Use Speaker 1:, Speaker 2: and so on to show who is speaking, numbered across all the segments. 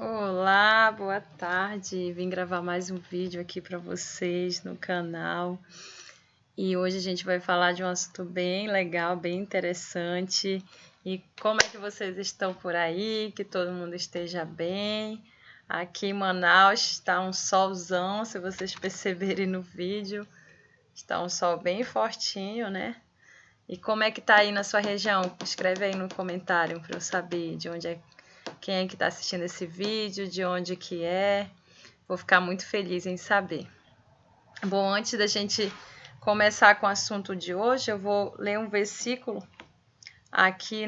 Speaker 1: Olá, boa tarde. Vim gravar mais um vídeo aqui para vocês no canal. E hoje a gente vai falar de um assunto bem legal, bem interessante. E como é que vocês estão por aí? Que todo mundo esteja bem. Aqui em Manaus está um solzão, se vocês perceberem no vídeo. Está um sol bem fortinho, né? E como é que tá aí na sua região? Escreve aí no comentário para eu saber de onde é, quem é que está assistindo esse vídeo, de onde que é. Vou ficar muito feliz em saber. Bom, antes da gente começar com o assunto de hoje, eu vou ler um versículo aqui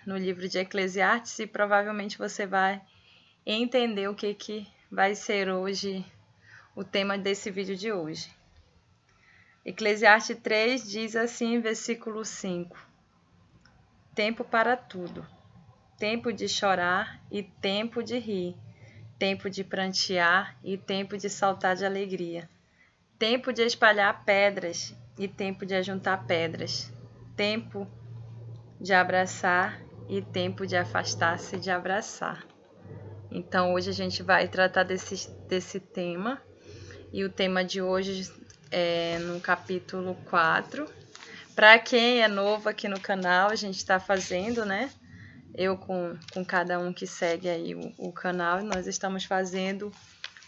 Speaker 1: no livro de Eclesiastes e provavelmente você vai entender o que vai ser hoje o tema desse vídeo de hoje. Eclesiastes 3 diz assim, versículo 5: Tempo para tudo, tempo de chorar e tempo de rir, tempo de prantear e tempo de saltar de alegria, tempo de espalhar pedras e tempo de ajuntar pedras, tempo de abraçar e tempo de afastar-se de abraçar. Então hoje a gente vai tratar desse tema, e o tema de hoje é no capítulo 4. Para quem é novo aqui no canal, a gente está fazendo, né? Eu com cada um que segue aí o canal, nós estamos fazendo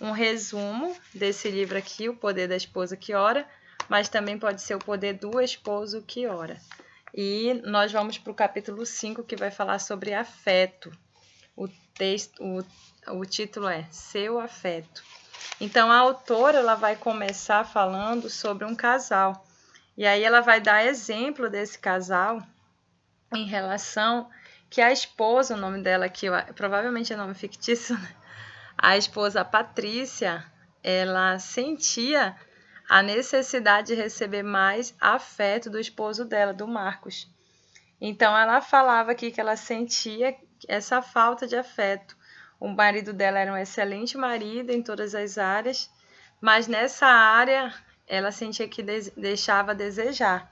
Speaker 1: um resumo desse livro aqui, O Poder da Esposa que Ora, mas também pode ser O Poder do Esposo que Ora. E nós vamos para o capítulo 5, que vai falar sobre afeto. O título é Seu Afeto. Então a autora ela vai começar falando sobre um casal. E aí ela vai dar exemplo desse casal em relação que a esposa, o nome dela aqui, provavelmente é nome fictício, né? A esposa Patrícia, ela sentia a necessidade de receber mais afeto do esposo dela, do Marcos. Então ela falava aqui que ela sentia essa falta de afeto. O marido dela era um excelente marido em todas as áreas, mas nessa área ela sentia que deixava a desejar.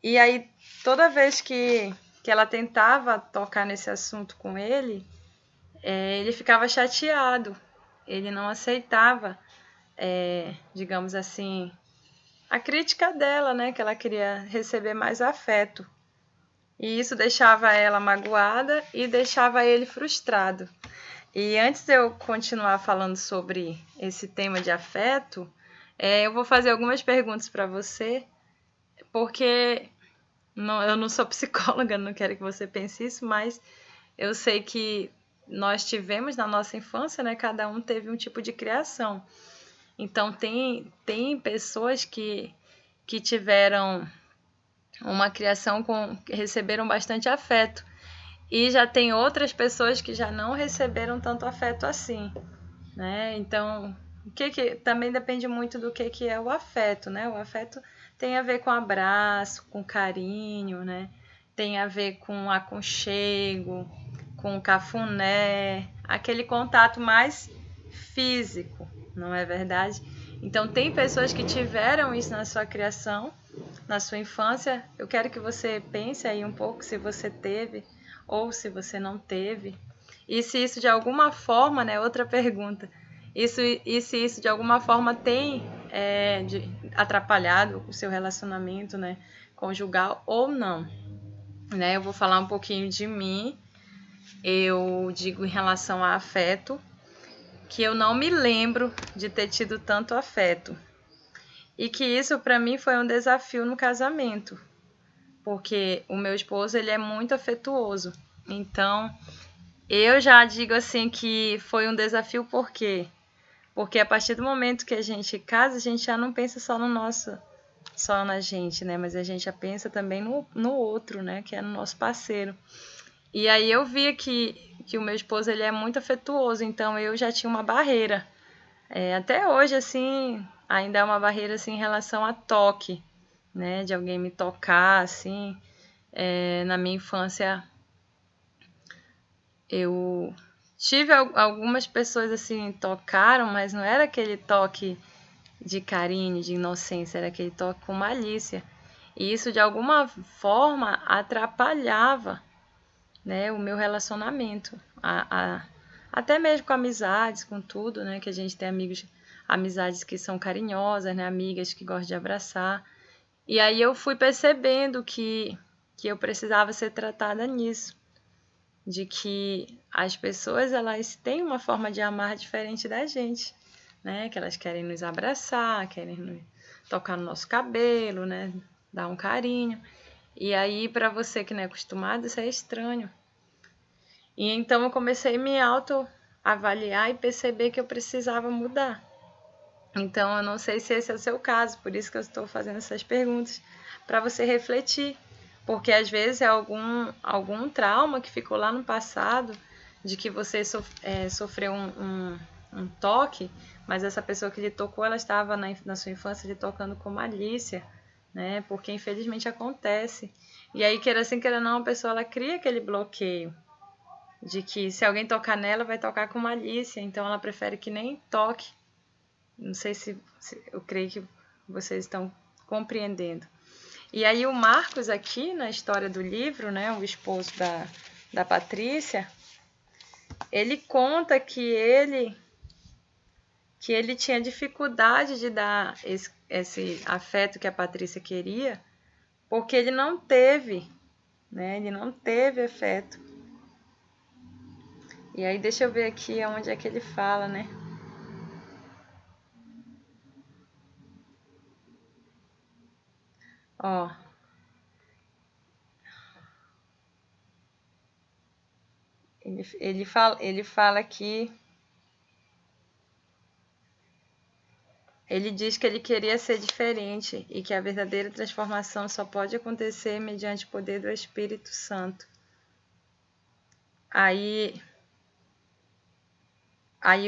Speaker 1: E aí, toda vez que ela tentava tocar nesse assunto com ele, ele ficava chateado. Ele não aceitava, digamos assim, a crítica dela, né? Que ela queria receber mais afeto. E isso deixava ela magoada e deixava ele frustrado. E antes de eu continuar falando sobre esse tema de afeto, eu vou fazer algumas perguntas para você, porque eu não sou psicóloga, não quero que você pense isso, mas eu sei que nós tivemos na nossa infância, né? Cada um teve um tipo de criação. Então, tem pessoas que tiveram uma criação que receberam bastante afeto. E já tem outras pessoas que já não receberam tanto afeto assim, né? Então, também depende muito do que é o afeto, né? O afeto tem a ver com abraço, com carinho, né? Tem a ver com aconchego, com cafuné, aquele contato mais físico, não é verdade? Então, tem pessoas que tiveram isso na sua criação, na sua infância. Eu quero que você pense aí um pouco se você teve ou se você não teve. E se isso de alguma forma, né? Outra pergunta. E se isso de alguma forma tem atrapalhado o seu relacionamento, né, conjugal ou não, né? Eu vou falar um pouquinho de mim. Eu digo em relação a afeto que eu não me lembro de ter tido tanto afeto e que isso para mim foi um desafio no casamento, porque o meu esposo ele é muito afetuoso. Então eu já digo assim que foi um desafio. Por quê? Porque a partir do momento que a gente casa, a gente já não pensa só só na gente, né? Mas a gente já pensa também no outro, né? Que é no nosso parceiro. E aí eu via que o meu esposo ele é muito afetuoso, então eu já tinha uma barreira. Até hoje, assim, ainda é uma barreira assim, em relação a toque, né? De alguém me tocar, assim. Na minha infância, eu tive algumas pessoas assim, tocaram, mas não era aquele toque de carinho, de inocência, era aquele toque com malícia. E isso, de alguma forma, atrapalhava, né, o meu relacionamento. A até mesmo com amizades, com tudo, né? Que a gente tem amizades que são carinhosas, né? Amigas que gostam de abraçar. E aí eu fui percebendo que eu precisava ser tratada nisso, de que as pessoas elas têm uma forma de amar diferente da gente, né? Que elas querem nos abraçar, querem nos tocar no nosso cabelo, né? Dar um carinho. E aí, para você que não é acostumado, isso é estranho. E então eu comecei a me autoavaliar e perceber que eu precisava mudar. Então eu não sei se esse é o seu caso, por isso que eu estou fazendo essas perguntas, para você refletir. Porque às vezes é algum trauma que ficou lá no passado, de que você sofreu um toque, mas essa pessoa que lhe tocou, ela estava na sua infância lhe tocando com malícia, né? Porque infelizmente acontece. E aí, queira sim, queira não, a pessoa ela cria aquele bloqueio de que se alguém tocar nela, vai tocar com malícia, então ela prefere que nem toque. Não sei se eu creio que vocês estão compreendendo. E aí o Marcos aqui, na história do livro, né, o esposo da Patrícia, ele conta que ele tinha dificuldade de dar esse afeto que a Patrícia queria, porque ele não teve, né, ele não teve afeto. E aí deixa eu ver aqui onde é que ele fala, né? Ó, ele fala aqui, ele diz que ele queria ser diferente e que a verdadeira transformação só pode acontecer mediante o poder do Espírito Santo. Aí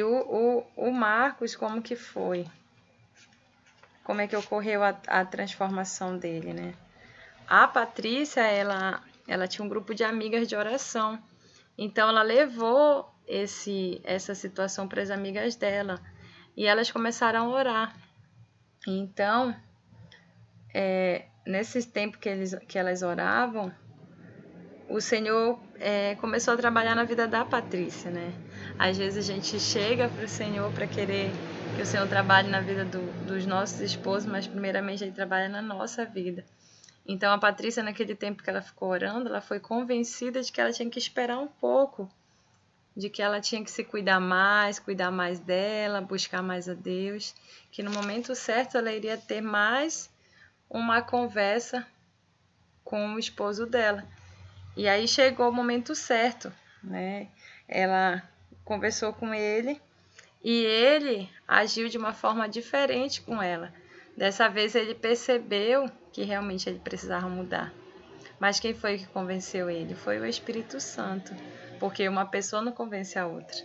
Speaker 1: o Marcos, como que foi? Como é que ocorreu a transformação dele, né? A Patrícia, ela tinha um grupo de amigas de oração. Então, ela levou essa situação para as amigas dela. E elas começaram a orar. Então, nesse tempo que elas oravam, o Senhor começou a trabalhar na vida da Patrícia, né? Às vezes a gente chega para o Senhor para querer que o Senhor trabalhe na vida dos nossos esposos, mas primeiramente Ele trabalha na nossa vida. Então a Patrícia, naquele tempo que ela ficou orando, ela foi convencida de que ela tinha que esperar um pouco, de que ela tinha que se cuidar mais dela, buscar mais a Deus, que no momento certo ela iria ter mais uma conversa com o esposo dela. E aí chegou o momento certo, né? Ela conversou com ele e ele agiu de uma forma diferente com ela. Dessa vez ele percebeu que realmente ele precisava mudar. Mas quem foi que convenceu ele? Foi o Espírito Santo, porque uma pessoa não convence a outra,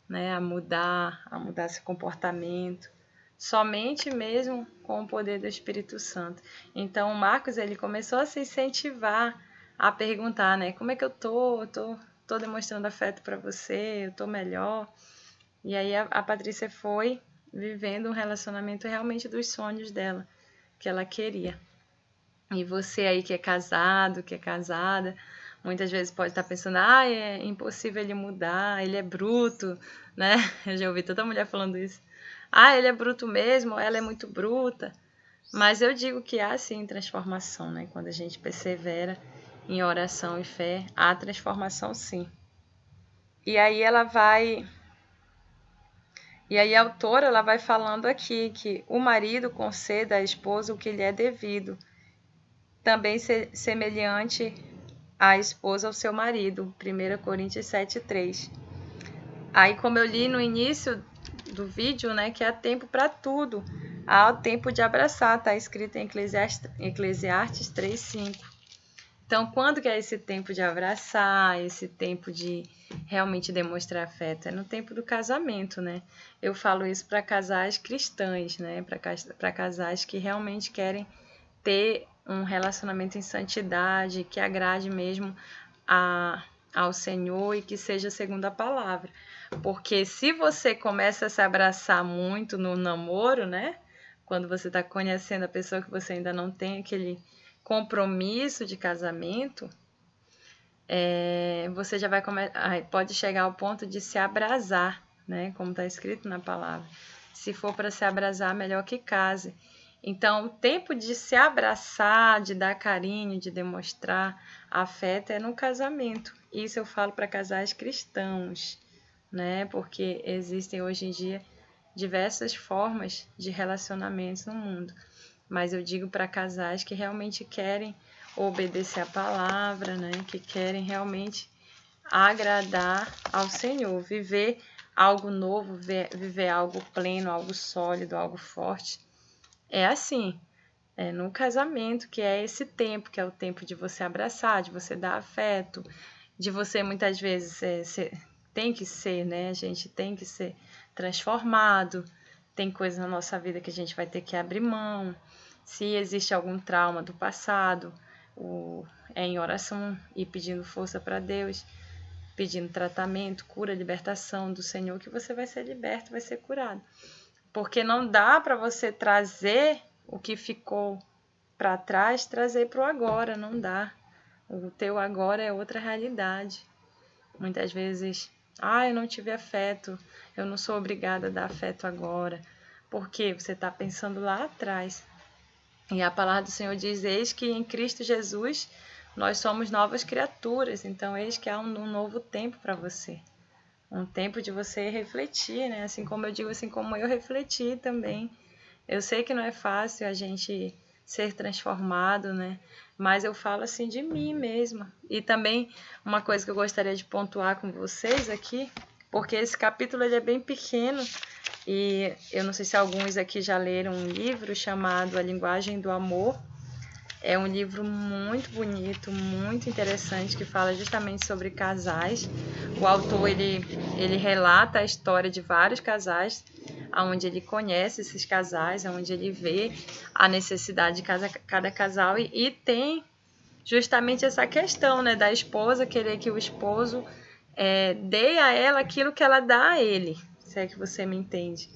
Speaker 1: né? A mudar esse comportamento, somente mesmo com o poder do Espírito Santo. Então, o Marcos, ele começou a se incentivar a perguntar, né? Como é que eu tô? Tô demonstrando afeto para você, eu tô melhor. E aí a Patrícia foi vivendo um relacionamento realmente dos sonhos dela, que ela queria. E você aí que é casado, que é casada, muitas vezes pode estar pensando, é impossível ele mudar, ele é bruto, né? Eu já ouvi toda mulher falando isso. Ele é bruto mesmo, ela é muito bruta. Mas eu digo que há sim transformação, né? Quando a gente persevera em oração e fé, há transformação sim. E aí a autora ela vai falando aqui que o marido conceda à esposa o que lhe é devido, também semelhante à esposa ao seu marido, 1 Coríntios 7:3. Aí, como eu li no início do vídeo, né, que há tempo para tudo, há o tempo de abraçar, está escrito em Eclesiastes 3:5. Então, quando que é esse tempo de abraçar, esse tempo de realmente demonstrar afeto? É no tempo do casamento, né? Eu falo isso para casais cristãos, né? Para casais que realmente querem ter um relacionamento em santidade, que agrade mesmo ao Senhor e que seja segundo a palavra. Porque se você começa a se abraçar muito no namoro, né? Quando você está conhecendo a pessoa que você ainda não tem aquele compromisso de casamento, você já vai pode chegar ao ponto de se abrasar, né? Como está escrito na palavra. Se for para se abrasar, melhor que case. Então, o tempo de se abraçar, de dar carinho, de demonstrar afeto é no casamento. Isso eu falo para casais cristãos, né? Porque existem hoje em dia diversas formas de relacionamentos no mundo. Mas eu digo para casais que realmente querem obedecer a palavra, né? Que querem realmente agradar ao Senhor, viver algo novo, viver algo pleno, algo sólido, algo forte. É assim, no casamento, que é esse tempo, que é o tempo de você abraçar, de você dar afeto, de você muitas vezes tem que ser, né? A gente tem que ser transformado, tem coisas na nossa vida que a gente vai ter que abrir mão. Se existe algum trauma do passado, é em oração e pedindo força para Deus, pedindo tratamento, cura, libertação do Senhor, que você vai ser liberto, vai ser curado. Porque não dá para você trazer o que ficou para trás, trazer para o agora, não dá. O teu agora é outra realidade. Muitas vezes, eu não tive afeto, eu não sou obrigada a dar afeto agora. Porque você está pensando lá atrás. E a palavra do Senhor diz, eis que em Cristo Jesus nós somos novas criaturas. Então, eis que há um novo tempo para você. Um tempo de você refletir, né? Assim como eu digo, assim como eu refleti também. Eu sei que não é fácil a gente ser transformado, né? Mas eu falo assim de mim mesma. E também uma coisa que eu gostaria de pontuar com vocês aqui, porque esse capítulo ele é bem pequeno e eu não sei se alguns aqui já leram um livro chamado A Linguagem do Amor. É um livro muito bonito, muito interessante, que fala justamente sobre casais. O autor, ele relata a história de vários casais, onde ele conhece esses casais, onde ele vê a necessidade de cada casal e tem justamente essa questão, né, da esposa querer que o esposo dê a ela aquilo que ela dá a ele, se é que você me entende.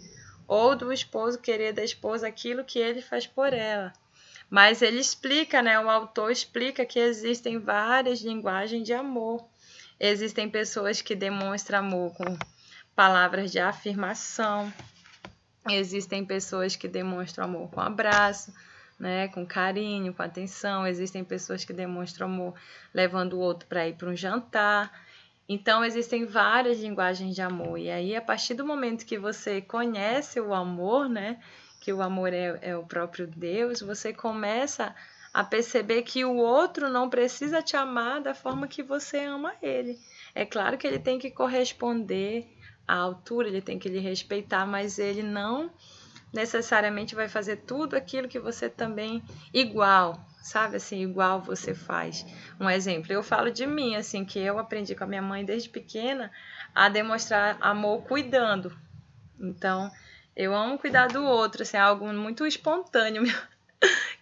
Speaker 1: Ou do esposo querer da esposa aquilo que ele faz por ela. Mas ele explica, né? O autor explica que existem várias linguagens de amor. Existem pessoas que demonstram amor com palavras de afirmação. Existem pessoas que demonstram amor com abraço, né? Com carinho, com atenção. Existem pessoas que demonstram amor levando o outro para ir para um jantar. Então, existem várias linguagens de amor. E aí, a partir do momento que você conhece o amor, né? Que o amor é o próprio Deus, você começa a perceber que o outro não precisa te amar da forma que você ama ele. É claro que ele tem que corresponder à altura, ele tem que lhe respeitar, mas ele não necessariamente vai fazer tudo aquilo que você também igual, sabe, assim, igual você faz. Um exemplo, eu falo de mim, assim, que eu aprendi com a minha mãe desde pequena a demonstrar amor cuidando. Então, eu amo cuidar do outro, assim, é algo muito espontâneo.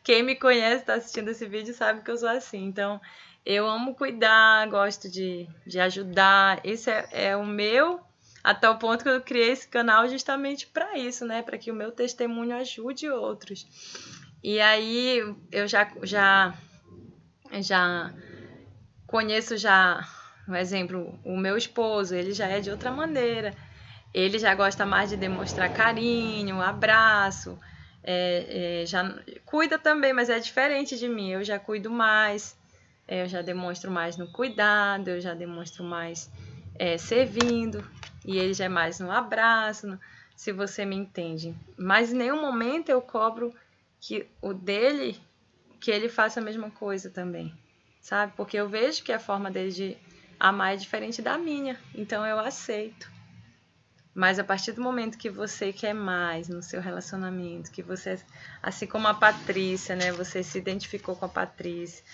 Speaker 1: Quem me conhece, está assistindo esse vídeo, sabe que eu sou assim. Então, eu amo cuidar, gosto de ajudar. Esse é o meu, até o ponto que eu criei esse canal justamente para isso, né? Para que o meu testemunho ajude outros. E aí, eu já conheço um exemplo, o meu esposo, ele já é de outra maneira. Ele já gosta mais de demonstrar carinho, abraço, já cuida também, mas é diferente de mim. Eu já cuido mais, eu já demonstro mais no cuidado, eu já demonstro mais servindo, e ele já é mais no abraço, se você me entende. Mas em nenhum momento eu cobro que o dele, que ele faça a mesma coisa também, sabe? Porque eu vejo que a forma dele de amar é diferente da minha, então eu aceito. Mas a partir do momento que você quer mais no seu relacionamento, que você, assim como a Patrícia, né? Você se identificou com a Patrícia.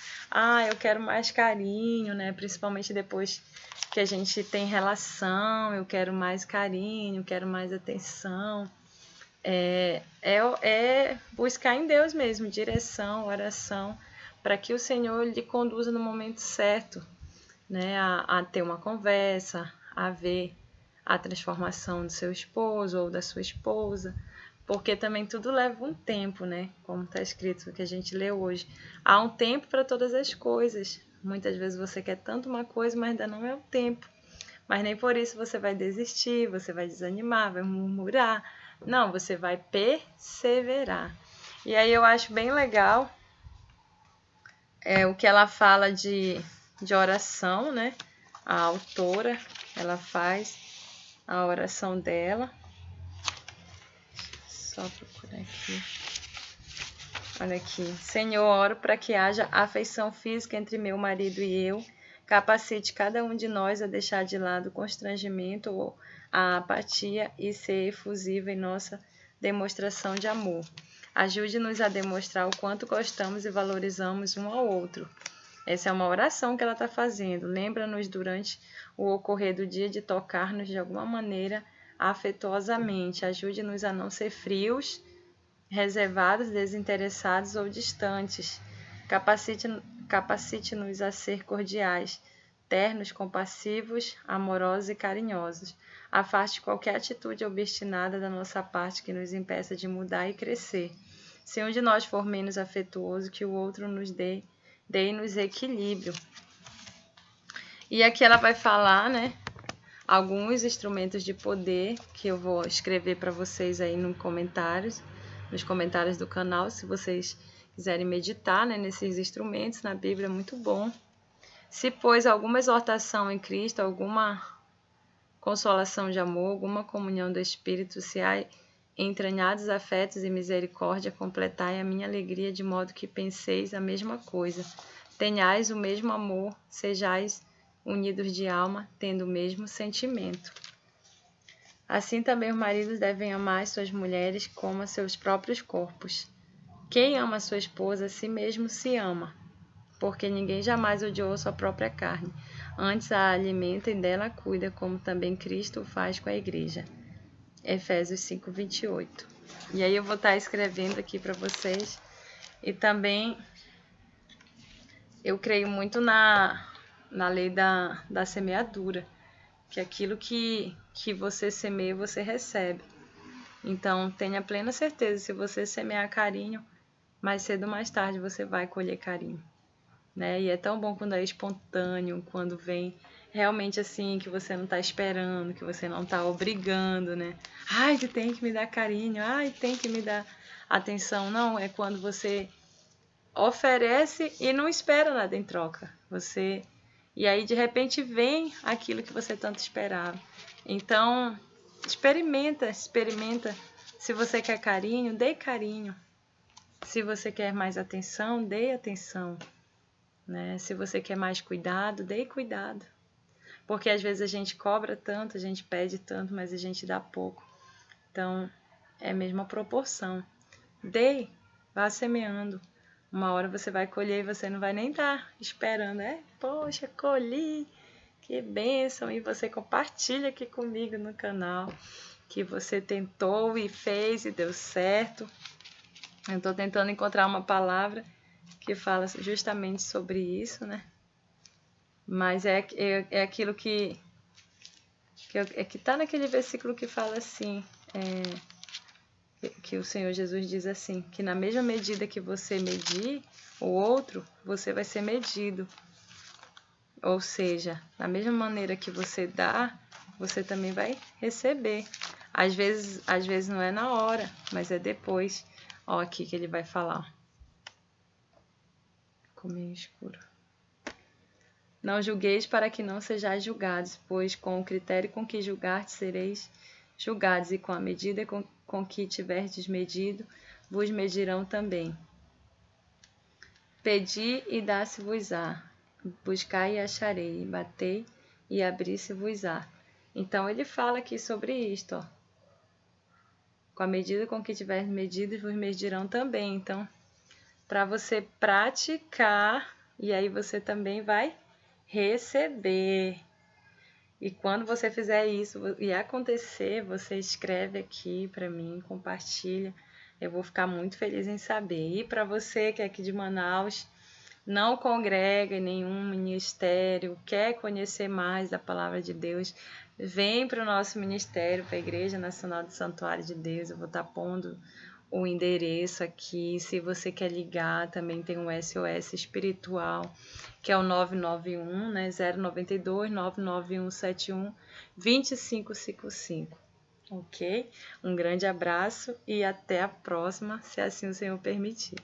Speaker 1: Eu quero mais carinho, né? Principalmente depois que a gente tem relação, eu quero mais carinho, quero mais atenção. É buscar em Deus mesmo, direção, oração, para que o Senhor lhe conduza no momento certo, né? A ter uma conversa, a ver a transformação do seu esposo ou da sua esposa, porque também tudo leva um tempo, né? Como está escrito que a gente lê hoje. Há um tempo para todas as coisas, Muitas vezes você quer tanto uma coisa, mas ainda não é o tempo. Mas nem por isso você vai desistir, você vai desanimar, vai murmurar. Não, você vai perseverar. E aí eu acho bem legal o que ela fala de oração, né? A autora, ela faz a oração dela. Só procurar aqui. Olha aqui. Senhor, oro para que haja afeição física entre meu marido e eu. Capacite cada um de nós a deixar de lado o constrangimento ou a apatia e ser efusivo em nossa demonstração de amor. Ajude-nos a demonstrar o quanto gostamos e valorizamos um ao outro. Essa é uma oração que ela está fazendo. Lembra-nos durante o ocorrer do dia de tocar-nos de alguma maneira afetuosamente. Ajude-nos a não ser frios, reservados, desinteressados ou distantes. Capacite-nos a ser cordiais, ternos, compassivos, amorosos e carinhosos. Afaste qualquer atitude obstinada da nossa parte que nos impeça de mudar e crescer. Se um de nós for menos afetuoso, que o outro nos dê-nos equilíbrio. E aqui ela vai falar, né, alguns instrumentos de poder que eu vou escrever para vocês aí nos comentários do canal, se vocês quiserem meditar, né, nesses instrumentos na Bíblia, é muito bom. Se pois alguma exortação em Cristo, alguma consolação de amor, alguma comunhão do Espírito, se há entranhados afetos e misericórdia, completai a minha alegria de modo que penseis a mesma coisa, tenhais o mesmo amor, sejais unidos de alma, tendo o mesmo sentimento. Assim também os maridos devem amar as suas mulheres como a seus próprios corpos. Quem ama a sua esposa, a si mesmo se ama, porque ninguém jamais odiou sua própria carne. Antes a alimenta e dela cuida, como também Cristo o faz com a igreja. Efésios 5:28. E aí eu vou estar escrevendo aqui para vocês. E também eu creio muito na lei da semeadura, que aquilo que você semeia, você recebe. Então, tenha plena certeza, se você semear carinho, mais cedo ou mais tarde você vai colher carinho, né? E é tão bom quando é espontâneo, quando vem realmente assim, que você não está esperando, que você não está obrigando, né? Ai, tu tem que me dar carinho, ai, tem que me dar atenção. Não, é quando você oferece e não espera nada em troca. E aí, de repente, vem aquilo que você tanto esperava. Então, experimenta. Se você quer carinho, dê carinho. Se você quer mais atenção, dê atenção. Né? Se você quer mais cuidado, dê cuidado. Porque às vezes a gente cobra tanto, a gente pede tanto, mas a gente dá pouco. Então, é a mesma proporção. Dê, vá semeando. Uma hora você vai colher e você não vai nem estar esperando, né? Poxa, colhi, que bênção! E você compartilha aqui comigo no canal que você tentou e fez e deu certo. Eu estou tentando encontrar uma palavra que fala justamente sobre isso, né? Mas é aquilo que está naquele versículo que fala assim, que o Senhor Jesus diz assim, que na mesma medida que você medir o outro, você vai ser medido. Ou seja, da mesma maneira que você dá, você também vai receber. Às vezes não é na hora, mas é depois. Ó, aqui que ele vai falar. Ficou meio escuro. Não julgueis para que não sejais julgados, pois com o critério com que julgardes sereis julgados, e com a medida com que tiverdes medido, vos medirão também. Pedi e dá-se-vos-á, buscai e acharei, batei e abri-se-vos-á. Então ele fala aqui sobre isto, ó. Com a medida com que tiverdes medido, vos medirão também. Então, para você praticar, e aí você também vai receber. E quando você fizer isso e acontecer, você escreve aqui para mim, compartilha. Eu vou ficar muito feliz em saber. E para você que é aqui de Manaus, não congrega em nenhum ministério, quer conhecer mais da Palavra de Deus, vem para o nosso ministério, para a Igreja Nacional do Santuário de Deus. Eu vou estar pondo o endereço aqui. Se você quer ligar, também tem um SOS espiritual, que é o 991, né? 092 99171 2555. Ok? Um grande abraço e até a próxima, se assim o Senhor permitir.